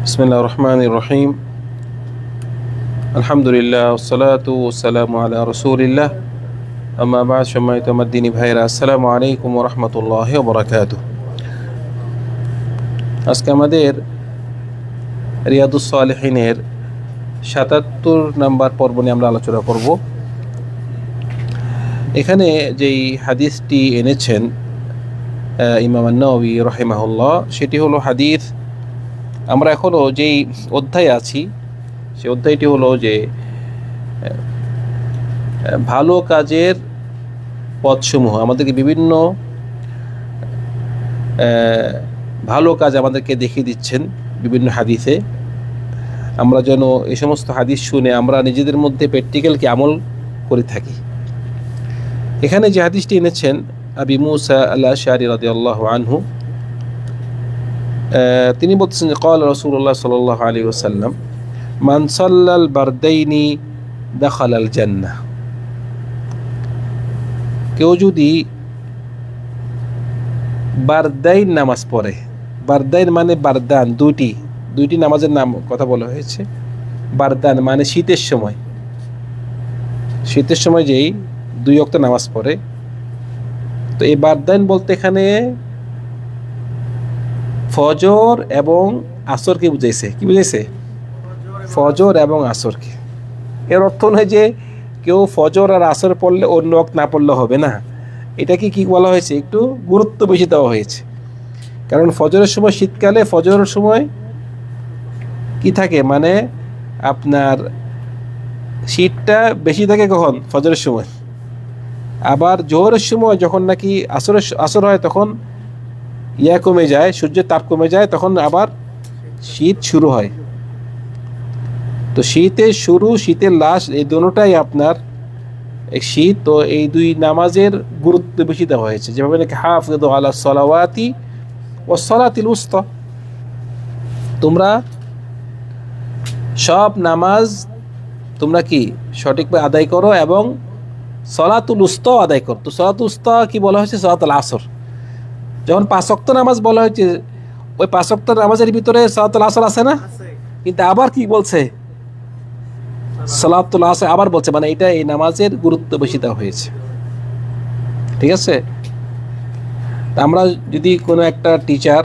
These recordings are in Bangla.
বিসমিল্লাহির রহমানির রহিম। আলহামদুলিল্লাহ ওয়াসসালাতু ওয়াসসালামু আলা রাসূলিল্লাহ। আম্মা বা'দ। সম্মানিত আমার দ্বীনী ভাইরা, আসসালামু আলাইকুম ওয়া রাহমাতুল্লাহি ওয়া বারাকাতুহু। আজকে আমাদের রিয়াদুস সালিহিনের ৭৭ নাম্বার পর্ব নিয়ে আমরা আলোচনা করব। এখানে যেই হাদিসটি এনেছেন ইমাম আন-নাওয়ী রাহিমাহুল্লাহ, সেটি হলো হাদিস, আমরা এখনও যেই অধ্যায়ে আছি সে অধ্যায়টি হলো যে ভালো কাজের পথসমূহ। আমাদেরকে বিভিন্ন ভালো কাজ আমাদেরকে দেখিয়ে দিচ্ছেন বিভিন্ন হাদিসে। আমরা যেন এই সমস্ত হাদিস শুনে আমরা নিজেদের মধ্যে প্র্যাকটিক্যালকে আমল করে থাকি। এখানে যে হাদিসটি এনেছেন আবি মুসা আল-আশআরী রাদিয়াল্লাহু আনহু, তিনি বলতেছেন যে ক্বালা রাসূলুল্লাহ সাল্লাল্লাহু আলাইহি ওয়াসাল্লাম মান সাল্লাল বারদাইনি দাখালাল জান্নাহ। কেউ যদি বারদাইন নামাজ পড়ে, বারদাইন মানে বারদান, দুইটি নামাজের নাম কথা বলা হয়েছে। বারদান মানে শীতের সময় যেই 2 ওয়াক্ত নামাজ পড়ে। তো এই বারদাইন বলতে এখানে ফজর এবং আসরকে বুঝাইছে। কি বুঝাইছে? ফজর এবং আসরকে। এর অর্থ নয় যে কেউ ফজর আর আসর পড়লে অন্য ওয়াক্ত না পড়লে হবে না। এটাকে কি বলা হয়েছে, একটু গুরুত্ব বেশি দেওয়া হয়েছে। কারণ ফজরের সময়, শীতকালে ফজরের সময় কি থাকে, মানে আপনার শীতটা বেশি থাকে কখন? ফজরের সময়। আবার জোহরের সময় যখন নাকি আসর হয় তখন কমে যায়, সূর্যের তাপ কমে যায়, তখন আবার শীত শুরু হয়। তো শীতের শুরু, শীতের লাস্ট, এই দুটোটাই আপনার শীত। তো এই 2 নামাজের গুরুত্ব বেশি দেওয়া হয়েছে। যেভাবে নাকি হাফিযু আলা সলাওয়াতি ওয়াস সালাতিল উসতা, তোমরা সব নামাজ তোমরা কি সঠিকভাবে আদায় করো এবং সলাতুল উসতা আদায় করো। তো সলাতুল উসতা কি বলা হয়েছে? সলাতুল আসর। যখন 5 ওয়াক্ত নামাজ বলা হয়েছে, ওই 5 ওয়াক্ত নামাজের ভিতরে সলাতুল আসর আছে না? কিন্তু আবার কি বলছে? সালাতুল আসর আবার বলছে, মানে এটা এই নামাজের গুরুত্ব বেশি দেওয়া হয়েছে। ঠিক আছে? আমরা যদি কোনো একটা টিচার,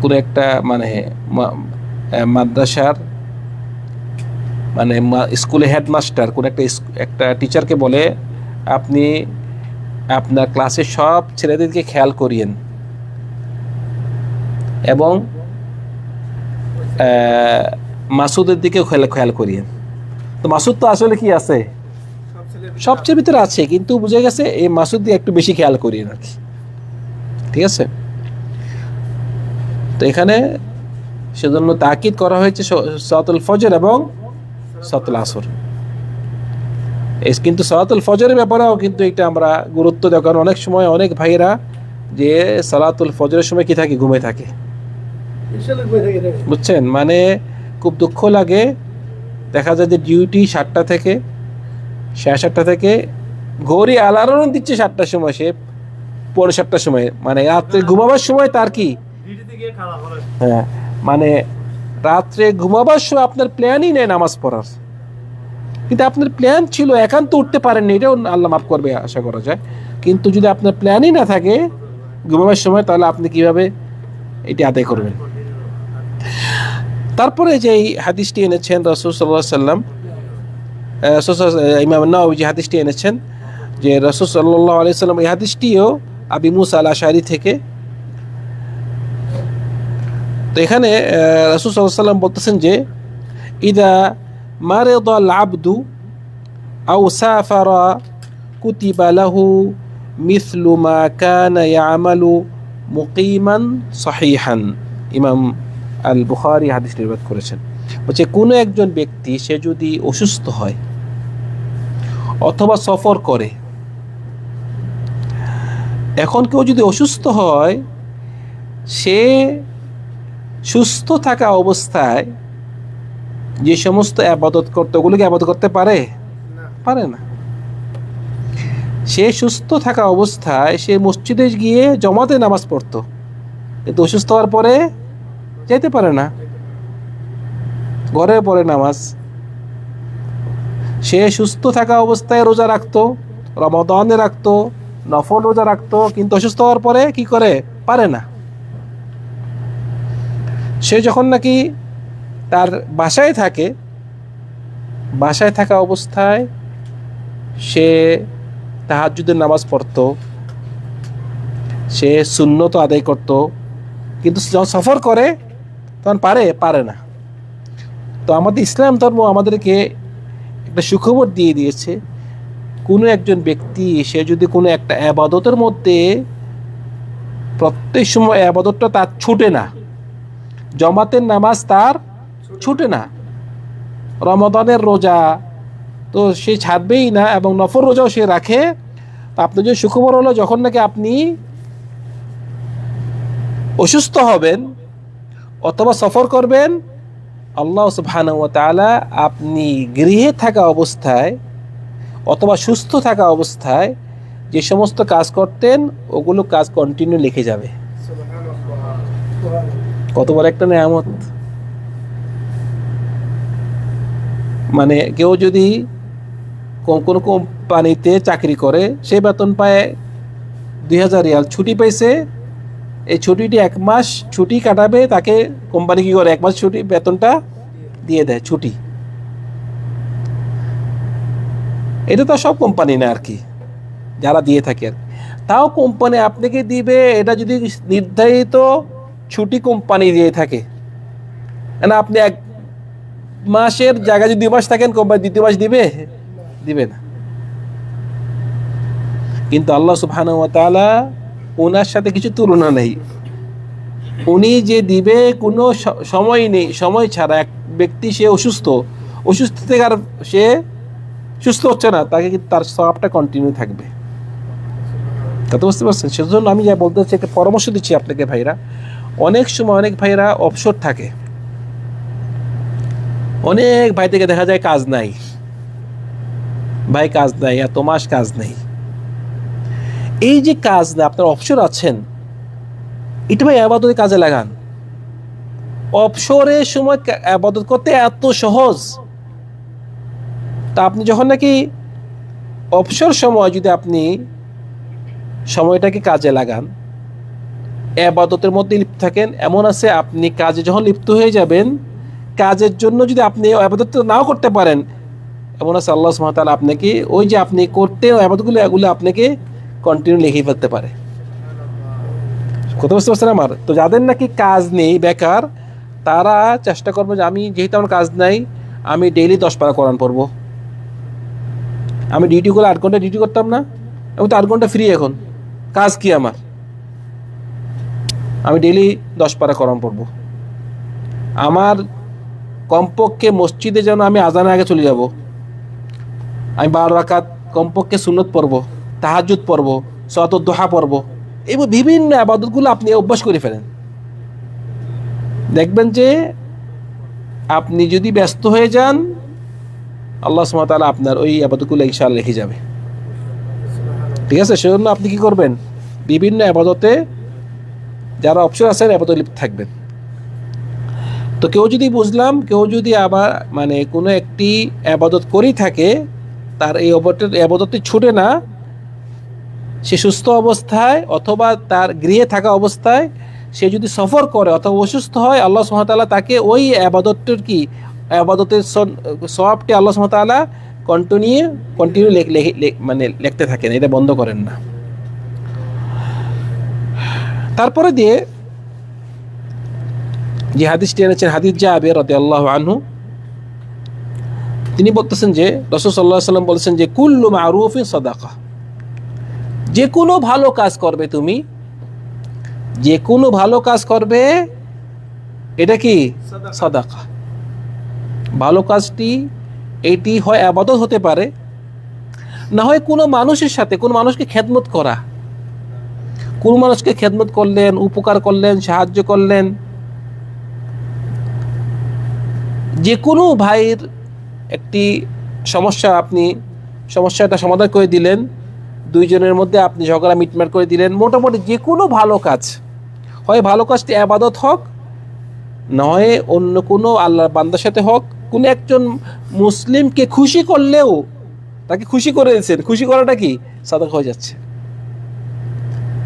কোনো একটা মানে মাদ্রাসার মানে স্কুলে হেডমাস্টার কোনো একটা টিচারকে বলে, আপনি আপনার ক্লাসের সব ছেলেদেরকে খেয়াল করিয়েন এবং মাসুদের দিকেও খেয়াল করিয়েন। তো মাসুদ তো আসলে কি আছে, সবচেয়ে ভিতরে আছে, কিন্তু বুঝে গেছে এই মাসুদ দিয়ে একটু বেশি খেয়াল করিয়েন আর কি। ঠিক আছে? তো এখানে সেজন্য তাকিদ করা হয়েছে সালাতুল ফজর এবং সালাতুল আসর। কিন্তু সালাতুল ফজরের ব্যাপারেও কিন্তু এটা আমরা গুরুত্ব দেওয়া, কারণ অনেক সময় অনেক ভাইয়েরা যে সালাতুল ফজরের সময় কি থাকে, ঘুমে থাকে। বুঝছেন? মানে খুব দুঃখ লাগে, দেখা যায় যে ডিউটি 7টা থেকে 7:30 থেকে ঘড়ি অ্যালার্ম দিচ্ছে 7টার সময়, সে 7:30 সময়, মানে রাত্রে ঘুমাবার সময় তার কি, হ্যাঁ, মানে রাত্রে ঘুমাবার সময় আপনার প্ল্যানই নেই নামাজ পড়ার, কিন্তু আপনার প্ল্যান ছিল, একান্ত উঠতে পারেননি, এটাও আল্লাহ মাফ করবে আশা করা যায়। কিন্তু যদি আপনার প্ল্যানই না থাকে ঘুমাবার সময়, তাহলে আপনি কিভাবে এটি আদায় করবেন? তারপরে যে এই হাদিসটি এনেছেন রাসূল সাল্লাল্লাহু আলাইহি ওয়াসাল্লাম, ইমাম নাওয়ী যে হাদিসটি এনেছেন, যে রাসূল সাল্লাল্লাহু আলাইহি ওয়াসাল্লাম, এই হাদিসটিও আবি মুসা আল-আশআরী থেকে। তো এখানে রাসূল সাল্লাল্লাহু আলাইহি ওয়াসাল্লাম বলতেছেন যে ইদা মারাদাল আবদু আও সাফারা কুতিবা লাহু মিসলু মা কানা ইয়ামালু মুকিমান সহিহান। ইমাম আল বুখারী হাদিসটি রিওয়ায়াত করেছেন। বলছে কোনো একজন ব্যক্তি, সে যদি অসুস্থ হয় অথবা সফর করে, এখন কেউ যদি অসুস্থ হয়, সে সুস্থ থাকা অবস্থায় যে সমস্ত ইবাদত করতে, ওগুলোকে ইবাদত করতে পারে না। সে সুস্থ থাকা অবস্থায় সে মসজিদে গিয়ে জমাতে নামাজ পড়তো, কিন্তু অসুস্থ হওয়ার পরে যেতে পারে না, ঘরে পড়ে নামাজ। সে সুস্থ থাকা অবস্থায় রোজা রাখতো, রমাদানে রাখতো, নফল রোজা রাখতো, কিন্তু অসুস্থ হওয়ার পরে কি করে, পারে না। সে যখন নাকি তার বাসায় থাকে, বাসায় থাকা অবস্থায় সে তাহাজ্জুদের নামাজ পড়তো, সে সুন্নত আদায় করত, কিন্তু যখন সফর করে তখন পারে না। তো আমাদের ইসলাম ধর্ম আমাদেরকে একটা সুখবর দিয়ে দিয়েছে, কোনো একজন ব্যক্তি সে যদি কোনো একটা আবাদতের মধ্যে প্রত্যেক সময় আবাদতটা তার ছুটে না, জমাতের নামাজ তার ছুটে না, রমাদানের রোজা তো সে ছাড়বেই না, এবং নফল রোজাও সে রাখে। তো আপনার যে সুখবর হলো, যখন নাকি আপনি অসুস্থ হবেন অথবা সফর করবেন, আল্লাহ সুবহানাহু ওয়া তাআলা আপনি গৃহে থাকা অবস্থায় অথবা সুস্থ থাকা অবস্থায় যে সমস্ত কাজ করতেন ওগুলো কাজ কন্টিনিউ লিখে যাবে। কত বড় একটা নেয়ামত। মানে কেউ যদি কোনো কোম্পানিতে চাকরি করে, সে বেতন পায় 2000 রিয়াল, ছুটি পাইছে, এই ছুটিটি 1 মাস ছুটি কাটাবে, তাকে কোম্পানি কি করে 1 মাস ছুটি বেতনটা দিয়ে দেয় ছুটি। এটা তো সব কোম্পানি না আর কি, যারা দিয়ে থাকে আর তাও কোম্পানি আপনাকে দিবে, এটা যদি নির্ধারিত ছুটি কোম্পানি দিয়ে থাকে না। আপনি 1 মাসের জায়গায় যদি 2 মাস থাকেন, কোম্পানি 2 মাস দিবে না। কিন্তু আল্লাহ সুবহানাহু ওয়া তাআলা ওনার সাথে কিছু তুলনা নেই। উনি যে দিবে কোনো সময় নেই, সময় ছাড়া। এক ব্যক্তি সে অসুস্থ থেকে আর সে সুস্থ হচ্ছে না, তাকে কিন্তু তার সওয়াবটা কন্টিনিউ থাকবে। কথা বুঝতে পারছেন? সেজন্য আমি যা বলতে চাই, একটা পরামর্শ দিচ্ছি আপনাকে ভাইরা। অনেক সময় অনেক ভাইরা অবসর থাকে, অনেক ভাই থেকে দেখা যায় কাজ নাই, ভাই কাজ নাই, এত মাস কাজ নেই। এই যে কাজ না, আপনার অবসর আছেন, এটা ভাই আবাদতে কাজে লাগান। অবসরের সময় আবাদত করতে এত সহজ। তা আপনি যখন নাকি অবসর সময় যদি আপনি সময়টাকে কাজে লাগান, আবাদতের মধ্যে লিপ্ত থাকেন, এমন আছে আপনি কাজে যখন লিপ্ত হয়ে যাবেন, কাজের জন্য যদি আপনি আবাদত নাও করতে পারেন, এমন আছে আল্লাহ সুবহানাহু ওয়া তাআলা আপনাকে ওই যে আপনি করতে আবাদতগুলো এগুলো আপনাকে কন্টিনিউ লিখে ফেলতে পারে। কথা বুঝতে পারছেন আমার? তো যাদের নাকি কাজ নেই, বেকার, তারা চেষ্টা করবো যে আমি যেহেতু আমার কাজ নাই, আমি ডেইলি 10 পারা কোরআন পড়বো। আমি ডিউটি করে 8 ঘন্টা ডিউটি করতাম না, আমি তো 8 ঘন্টা ফ্রি এখন, কাজ কি আমার? আমি ডেইলি 10 পারা কোরআন পড়বো। আমার কমপক্ষে মসজিদে যেন আমি আজানের আগে চলে যাব, আমি 12 রাকাত কমপক্ষে সুন্নত পড়বো, তাহাজ্জুদ পড়বো, সালাতুদ দুহা পড়বো। এই বিভিন্ন ইবাদতগুলো আপনি অভ্যাস করে ফেলেন, দেখবেন যে আপনি যদি ব্যস্ত হয়ে যান, আল্লাহ সুবহানাহু ওয়া তাআলা আপনার ওই ইবাদতগুলো ইনশাআল্লাহ লিখে যাবে। ঠিক আছে? সেজন্য আপনি কি করবেন, বিভিন্ন ইবাদতে যারা অবসর আছেন ইবাদতে লিপ্ত থাকবেন। তো কেউ যদি বুঝলাম, কেউ যদি আবার মানে কোনো একটি ইবাদত করেই থাকে, তার এই ইবাদতটি ছুটে না, সে সুস্থ অবস্থায় অথবা তার গৃহে থাকা অবস্থায় সে যদি সফর করে অথবা অসুস্থ হয়, আল্লাহ সুবহানাহু ওয়া তাআলা তাকে ওই ইবাদতটির কি ইবাদতের সওয়াবটি আল্লাহ সুবহানাহু ওয়া তাআলা কন্টিনিউ মানে লিখতে থাকেন, এটা বন্ধ করেন না। তারপরে দিয়ে যে হাদিসটি এনেছেন, হাদিস জাবের রাদিয়াল্লাহু আনহু, তিনি বলতেছেন যে রাসূল সাল্লাল্লাহু আলাইহি ওয়াসাল্লাম বলেছেন যে কুল্লু মারুফিন সাদাকা, যে কোনো ভালো কাজ করবে তুমি, যে কোনো ভালো কাজ করবে, এটা কি সাদাকা। ভালো কাজটি এটি হয় ইবাদত হতে পারে, না হয় কোনো মানুষের সাথে, কোনো মানুষকে খেদমত করা, কোনো মানুষকে খেদমত করলেন, উপকার করলেন, সাহায্য করলেন, যে কোনো ভাইয়ের একটি সমস্যাটা সমাধান করে দিলেন, দুইজনের মধ্যে আপনি ঝগড়া মিটমাট করে দিলেন, মোটামুটি যে কোনো ভালো কাজ, হয় ভালো কাজটি ইবাদত হোক, নয় অন্য কোনো আল্লাহর বান্দার সাথে হোক, কোনো একজন মুসলিমকে খুশি করলেও তাকে খুশি করে দিচ্ছেন, খুশি করাটা কি সাদাকা হয়ে যাচ্ছে।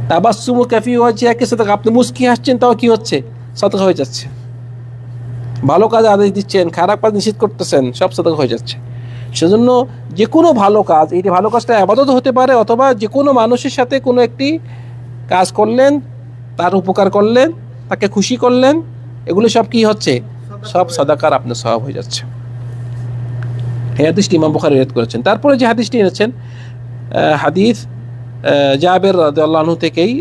তাবাসসুমু কাফি ওয়াজহিকা সাদাকা, আপনি মুস্কি হাসছেন তাও কি হচ্ছে, সাদাকা হয়ে যাচ্ছে। ভালো কাজ আদেশ দিচ্ছেন, খারাপ কাজ নিষেধ করতেছেন, সব সাদাকা হয়ে যাচ্ছে। সেজন্য যে কোনো ভালো কাজ, এই ভালো কাজটা ইবাদত হতে পারে, অথবা যে কোনো মানুষের সাথে কোনো একটি কাজ করলেন, তার উপকার করলেন, তাকে খুশি করলেন, এগুলো সব কি হচ্ছে, সব সাদাকার আপনার সওয়াব হয়ে যাচ্ছে। এই হাদিসটি ইমাম বুখারী রিওয়ায়াত করেছেন। তারপরে যে হাদিসটি এনেছেন, হাদিস জাবের রাদিয়াল্লাহু আনহু থেকেই,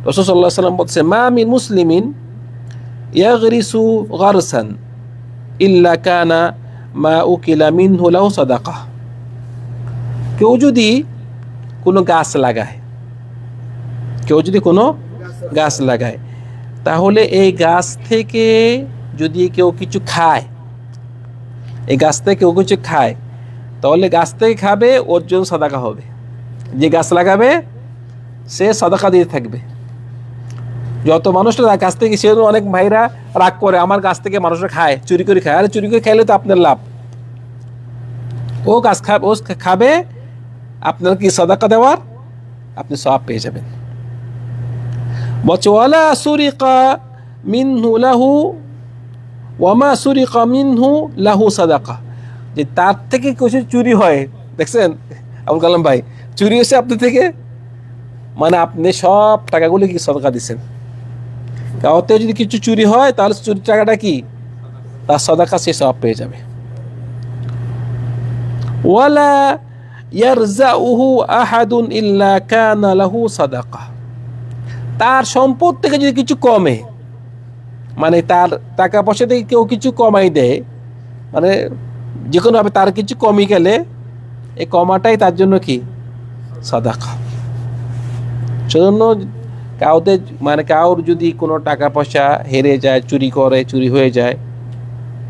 রাসূল সাল্লাল্লাহু আলাইহি ওয়াসাল্লাম বলছেন, মা মিন মুসলিমিন ইয়াগরিসু গারসান ইল্লা কানা মা উকিলা মিনহু লাহু সাদাকা। কেউ যদি কোনো গাছ লাগায়, কেউ যদি কোনো গাছ লাগায়, তাহলে এই গাছ থেকে যদি কেউ কিছু খায়, এই গাছ থেকে কেউ কিছু খায়, তাহলে গাছ থেকে খাবে, ওর জন্য সাদাকা হবে। যে গাছ লাগাবে সে সাদাকা দিয়ে থাকবে। যত মানুষরা গাছ থেকে, সে অনেক ভাইরা রাগ করে আমার গাছ থেকে মানুষরা খায়, চুরি করে খায়। আরে চুরি করে খাইলে তো আপনার লাভ, ও গাছ খাবে, ও খাবে, আপনার কি সাদাকা দেওয়ার, আপনি সওয়াব পেয়ে যাবেন। বলছে ওয়ালা সুরিকা মিনহু লাহু ওয়ামা সুরিকা মিনহু লাহু সাদাকা, যে তার থেকে কিছু চুরি হয়, দেখছেন আবুল কালাম ভাই, চুরি হয়েছে আপনার থেকে, মানে আপনি সব টাকাগুলো কি সাদাকা দিচ্ছেন। কাউতে যদি কিছু চুরি হয়, তাহলে চুরির টাকাটা কি, তার সাদাকা, সে সওয়াব পেয়ে যাবে। ওয়ালা ইয়ারজাউহু আহাদুন ইল্লা কানা লাহু সাদাকা, তার সম্পদ থেকে যদি কিছু কমে, মানে তার টাকা পয়সা থেকে কেউ কিছু কমাই দেয়, মানে যে কোনোভাবে তার কিছু কমই গেলে, এই কমাটাই তার জন্য কি সাদাকা। সেজন্য কাউতে, মানে কাউর যদি কোনো টাকা পয়সা হেরে যায়, চুরি করে, চুরি হয়ে যায়,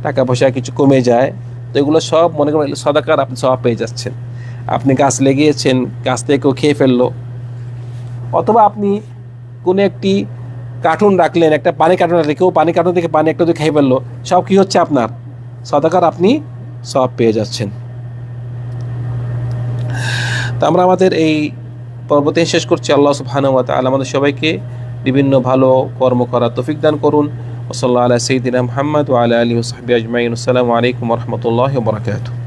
টাকা পয়সা কিছু কমে যায়, তো এগুলো সব মনে করেন সাদাকার আপনি সওয়াব পেয়ে যাচ্ছেন। আপনি গাছ লাগিয়েছেন, গাছ থেকে কেউ খেয়ে ফেললো, অথবা আপনি কোনো একটি কার্টুন রাখলেন, একটা পানি কার্টুন রাখলে কেউ পানি কার্টুন থেকে পানি একটা খেয়ে ফেললো, সব কি হচ্ছে আপনার সাদাকার, আপনি সওয়াব পেয়ে যাচ্ছেন। তা আমরা আমাদের এই পর্বতে শেষ করছি। আল্লাহ সুবহানাহু ওয়া তাআলা আমাদের সবাইকে বিভিন্ন ভালো কর্ম করার তৌফিক দান করুন। ওয়া সাল্লাল্লাহু আলা সাইয়্যিদিনা মুহাম্মদ ওয়া আলা আলিহি ওয়া সাহবিহি আজমাইন। আসসালামু আলাইকুম ওয়া রাহমাতুল্লাহি ওয়া বারাকাতুহু।